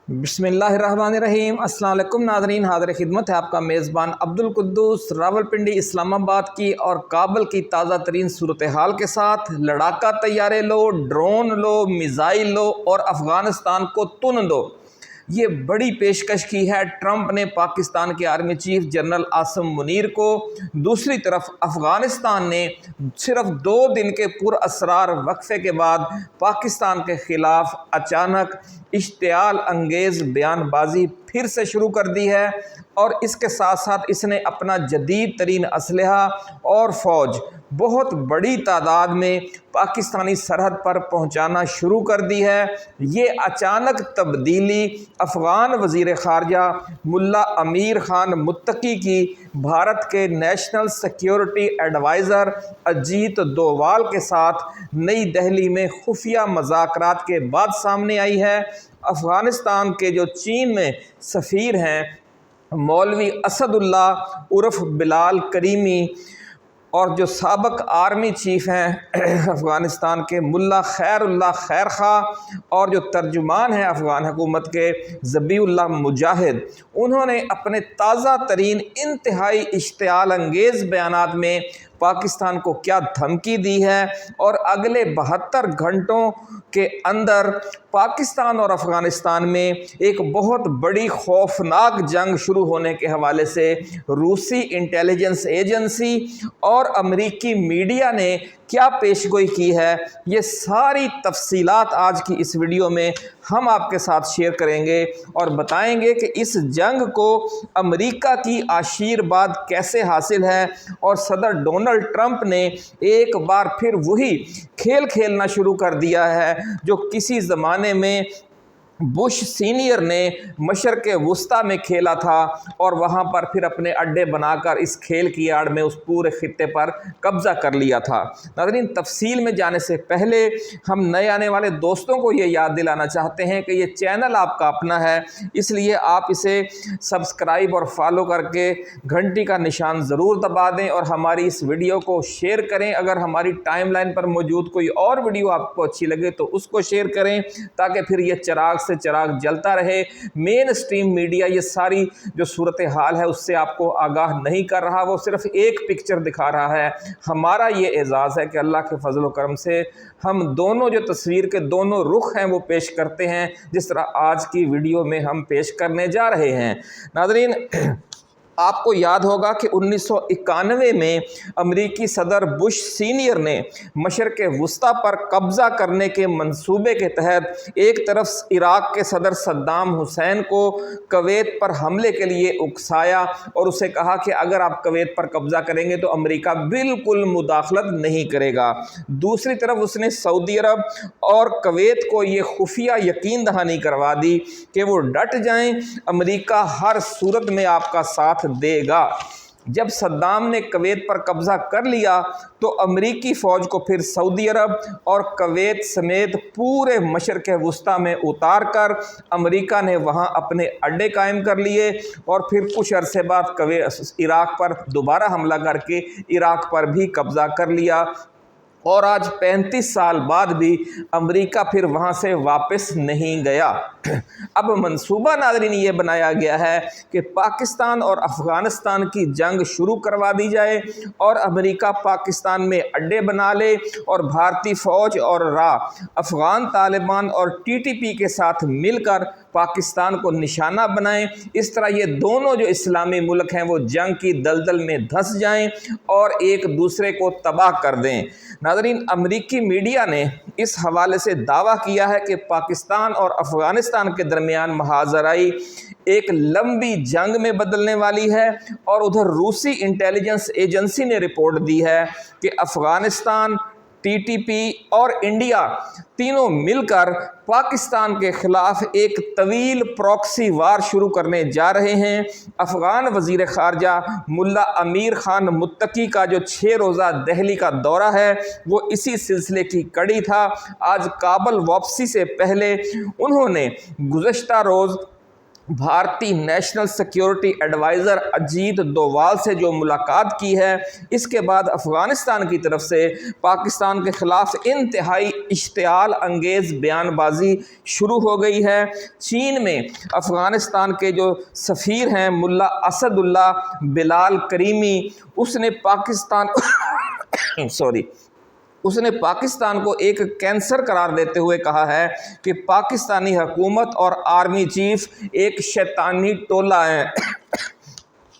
بسم اللہ الرحمن الرحیم۔ السلام علیکم ناظرین، حاضر خدمت ہے آپ کا میزبان عبدالقدوس راولپنڈی اسلام آباد کی اور کابل کی تازہ ترین صورتحال کے ساتھ۔ لڑاکا طیارے لو، ڈرون لو، میزائل لو اور افغانستان کو تن دو، یہ بڑی پیشکش کی ہے ٹرمپ نے پاکستان کے army chief general Asim Munir کو۔ دوسری طرف افغانستان نے صرف 2 دن کے پر اسرار وقفے کے بعد پاکستان کے خلاف اچانک اشتعال انگیز بیان بازی پھر سے شروع کر دی ہے، اور اس کے ساتھ ساتھ اس نے اپنا جدید ترین اسلحہ اور فوج بہت بڑی تعداد میں پاکستانی سرحد پر پہنچانا شروع کر دی ہے۔ یہ اچانک تبدیلی افغان وزیر خارجہ ملا امیر خان متقی کی بھارت کے نیشنل سیکیورٹی ایڈوائزر اجیت دووال کے ساتھ نئی دہلی میں خفیہ مذاکرات کے بعد سامنے آئی ہے۔ افغانستان کے جو چین میں سفیر ہیں مولوی اسد اللہ عرف بلال کریمی، اور جو سابق آرمی چیف ہیں افغانستان کے ملا خیر اللہ خیر خواہ، اور جو ترجمان ہیں افغان حکومت کے ذبیح اللہ مجاہد، انہوں نے اپنے تازہ ترین انتہائی اشتعال انگیز بیانات میں پاکستان کو کیا دھمکی دی ہے، اور اگلے 72 گھنٹوں کے اندر پاکستان اور افغانستان میں ایک بہت بڑی خوفناک جنگ شروع ہونے کے حوالے سے روسی انٹیلیجنس ایجنسی اور امریکی میڈیا نے کیا پیشگوئی کی ہے، یہ ساری تفصیلات آج کی اس ویڈیو میں ہم آپ کے ساتھ شیئر کریں گے اور بتائیں گے کہ اس جنگ کو امریکہ کی آشیرواد کیسے حاصل ہے، اور صدر ڈونلڈ ٹرمپ نے ایک بار پھر وہی کھیل کھیلنا شروع کر دیا ہے جو کسی زمانے میں بش سینئر نے مشرق وسطیٰ میں کھیلا تھا، اور وہاں پر پھر اپنے اڈے بنا کر اس کھیل کی آڑ میں اس پورے خطے پر قبضہ کر لیا تھا۔ ناظرین، تفصیل میں جانے سے پہلے ہم نئے آنے والے دوستوں کو یہ یاد دلانا چاہتے ہیں کہ یہ چینل آپ کا اپنا ہے، اس لیے آپ اسے سبسکرائب اور فالو کر کے گھنٹی کا نشان ضرور دبا دیں، اور ہماری اس ویڈیو کو شیئر کریں۔ اگر ہماری ٹائم لائن پر موجود کوئی اور ویڈیو آپ کو اچھی لگے تو اس کو شیئر کریں، تاکہ پھر یہ چراغ سے چراغ جلتا رہے۔ مین اسٹریم میڈیا یہ ساری جو صورتحال ہے اس سے آپ کو آگاہ نہیں کر رہا، وہ صرف ایک پکچر دکھا رہا ہے۔ ہمارا یہ اعزاز ہے کہ اللہ کے فضل و کرم سے ہم دونوں جو تصویر کے دونوں رخ ہیں وہ پیش کرتے ہیں، جس طرح آج کی ویڈیو میں ہم پیش کرنے جا رہے ہیں۔ ناظرین، آپ کو یاد ہوگا کہ 1991 میں امریکی صدر بش سینئر نے مشرق وسطیٰ پر قبضہ کرنے کے منصوبے کے تحت ایک طرف عراق کے صدر صدام حسین کو کویت پر حملے کے لیے اکسایا، اور اسے کہا کہ اگر آپ کویت پر قبضہ کریں گے تو امریکہ بالکل مداخلت نہیں کرے گا۔ دوسری طرف اس نے سعودی عرب اور کویت کو یہ خفیہ یقین دہانی کروا دی کہ وہ ڈٹ جائیں، امریکہ ہر صورت میں آپ کا ساتھ دے گا۔ جب صدام نے کویت پر قبضہ کر لیا تو امریکی فوج کو پھر سعودی عرب اور کویت سمیت پورے مشرق وسطیٰ میں اتار کر امریکہ نے وہاں اپنے اڈے قائم کر لیے، اور پھر کچھ عرصے بعد عراق پر دوبارہ حملہ کر کے عراق پر بھی قبضہ کر لیا، اور آج 35 سال بعد بھی امریکہ پھر وہاں سے واپس نہیں گیا۔ اب منصوبہ ناظرین یہ بنایا گیا ہے کہ پاکستان اور افغانستان کی جنگ شروع کروا دی جائے، اور امریکہ پاکستان میں اڈے بنا لے، اور بھارتی فوج اور افغان طالبان اور ٹی ٹی پی کے ساتھ مل کر پاکستان کو نشانہ بنائیں۔ اس طرح یہ دونوں جو اسلامی ملک ہیں وہ جنگ کی دلدل میں دھس جائیں اور ایک دوسرے کو تباہ کر دیں۔ ناظرین، امریکی میڈیا نے اس حوالے سے دعویٰ کیا ہے کہ پاکستان اور افغانستان کے درمیان محاذرائی ایک لمبی جنگ میں بدلنے والی ہے، اور ادھر روسی انٹیلیجنس ایجنسی نے رپورٹ دی ہے کہ افغانستان، ٹی ٹی پی اور انڈیا تینوں مل کر پاکستان کے خلاف ایک طویل پراکسی وار شروع کرنے جا رہے ہیں۔ افغان وزیر خارجہ ملا امیر خان متقی کا جو 6 روزہ دہلی کا دورہ ہے وہ اسی سلسلے کی کڑی تھا۔ آج کابل واپسی سے پہلے انہوں نے گزشتہ روز بھارتی نیشنل سیکیورٹی ایڈوائزر اجیت ڈووال سے جو ملاقات کی ہے، اس کے بعد افغانستان کی طرف سے پاکستان کے خلاف انتہائی اشتعال انگیز بیان بازی شروع ہو گئی ہے۔ چین میں افغانستان کے جو سفیر ہیں ملا اسد اللہ بلال کریمی، اس نے پاکستان کو ایک کینسر قرار دیتے ہوئے کہا ہے کہ پاکستانی حکومت اور آرمی چیف ایک شیطانی ٹولہ ہیں۔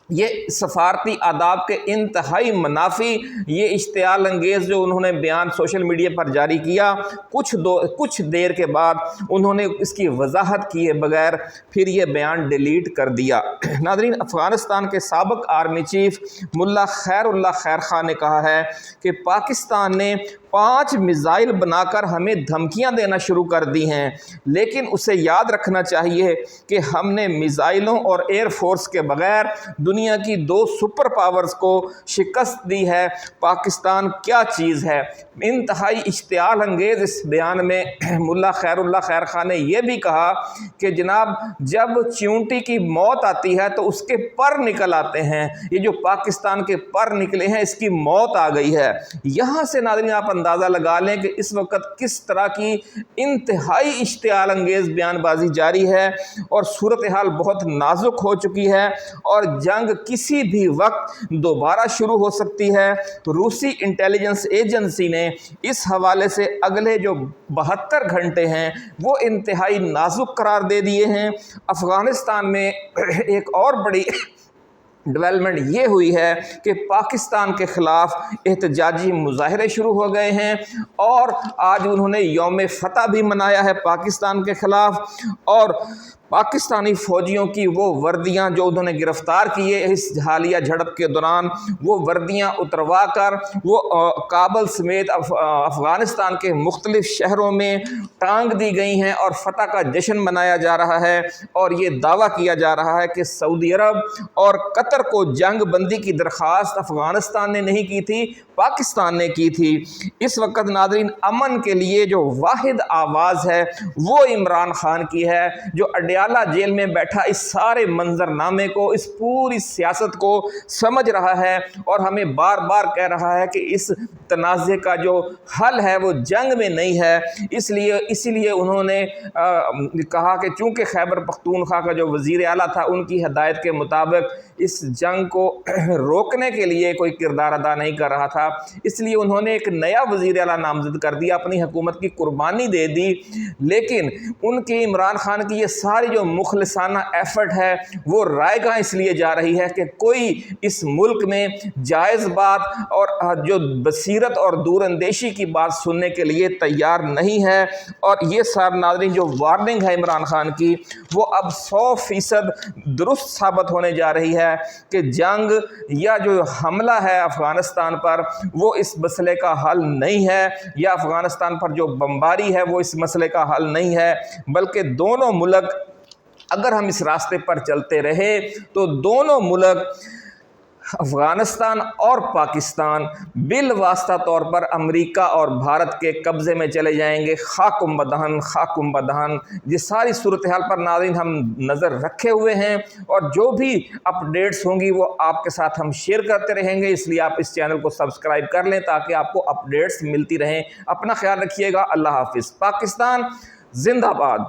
یہ سفارتی آداب کے انتہائی منافی یہ اشتعال انگیز جو انہوں نے بیان سوشل میڈیا پر جاری کیا، کچھ دیر کے بعد انہوں نے اس کی وضاحت کیے بغیر پھر یہ بیان ڈیلیٹ کر دیا۔ ناظرین، افغانستان کے سابق آرمی چیف ملا خیر اللہ خیر خان نے کہا ہے کہ پاکستان نے 5 میزائل بنا کر ہمیں دھمکیاں دینا شروع کر دی ہیں، لیکن اسے یاد رکھنا چاہیے کہ ہم نے میزائلوں اور ایئر فورس کے بغیر دنیا کی 2 سپر پاورز کو شکست دی ہے۔ پاکستان کیا چیز ہے؟ انتہائی اشتعال انگیز اس بیان میں ملا خیر اللہ خیر خان نے یہ بھی کہا کہ جناب جب چیونٹی کی موت آتی ہے تو اس کے پر نکل آتے ہیں، یہ جو پاکستان کے پر نکلے ہیں اس کی موت آ گئی ہے۔ یہاں سے ناظرین آپ اندازہ لگا لیں کہ اس وقت کس طرح کی انتہائی اشتعال انگیز بیان بازی جاری ہے اور صورتحال بہت نازک ہو چکی ہے اور جنگ کسی بھی وقت دوبارہ شروع ہو سکتی ہے۔ روسی انٹیلیجنس ایجنسی نے اس حوالے سے اگلے جو 72 گھنٹے ہیں وہ انتہائی نازک قرار دے دیے ہیں۔ افغانستان میں ایک اور بڑی ڈیولپمنٹ یہ ہوئی ہے کہ پاکستان کے خلاف احتجاجی مظاہرے شروع ہو گئے ہیں اور آج انہوں نے یوم فتح بھی منایا ہے پاکستان کے خلاف، اور پاکستانی فوجیوں کی وہ وردیاں جو انہوں نے گرفتار کی ہے اس حالیہ جھڑپ کے دوران، وہ وردیاں اتروا کر وہ کابل سمیت افغانستان کے مختلف شہروں میں ٹانگ دی گئی ہیں اور فتح کا جشن منایا جا رہا ہے۔ اور یہ دعویٰ کیا جا رہا ہے کہ سعودی عرب اور قطر کو جنگ بندی کی درخواست افغانستان نے نہیں کی تھی، پاکستان نے کی تھی۔ اس وقت ناظرین امن کے لیے جو واحد آواز ہے وہ عمران خان کی ہے، جو اڈیالہ جیل میں بیٹھا اس سارے منظرنامے کو، اس پوری سیاست کو سمجھ رہا ہے اور ہمیں بار بار کہہ رہا ہے کہ اس تنازع کا جو حل ہے وہ جنگ میں نہیں ہے۔ اسی لیے انہوں نے کہا کہ چونکہ خیبر پختونخوا کا جو وزیر اعلیٰ تھا ان کی ہدایت کے مطابق اس جنگ کو روکنے کے لیے کوئی کردار ادا نہیں کر رہا تھا، اس لیے انہوں نے ایک نیا وزیر اعلیٰ نامزد کر دیا، اپنی حکومت کی قربانی دے دی۔ لیکن ان کی عمران خان کی یہ ساری جو مخلصانہ ایفرٹ ہے وہ رائے گاہ اس لیے جا رہی ہے کہ کوئی اس ملک میں جائز بات اور جو بصیرت اور دور اندیشی کی بات سننے کے لیے تیار نہیں ہے۔ اور یہ سارے ناظرین جو وارننگ ہے عمران خان کی وہ اب 100% درست ثابت ہونے جا رہی ہے کہ جنگ یا جو حملہ ہے افغانستان پر وہ اس مسئلے کا حل نہیں ہے، یا افغانستان پر جو بمباری ہے وہ اس مسئلے کا حل نہیں ہے، بلکہ دونوں ملک اگر ہم اس راستے پر چلتے رہے تو دونوں ملک افغانستان اور پاکستان بالواسطہ طور پر امریکہ اور بھارت کے قبضے میں چلے جائیں گے۔ خاکم بدہن خاکم بدہن، یہ ساری صورتحال پر ناظرین ہم نظر رکھے ہوئے ہیں اور جو بھی اپڈیٹس ہوں گی وہ آپ کے ساتھ ہم شیئر کرتے رہیں گے، اس لیے آپ اس چینل کو سبسکرائب کر لیں تاکہ آپ کو اپڈیٹس ملتی رہیں۔ اپنا خیال رکھیے گا، اللہ حافظ۔ پاکستان زندہ باد۔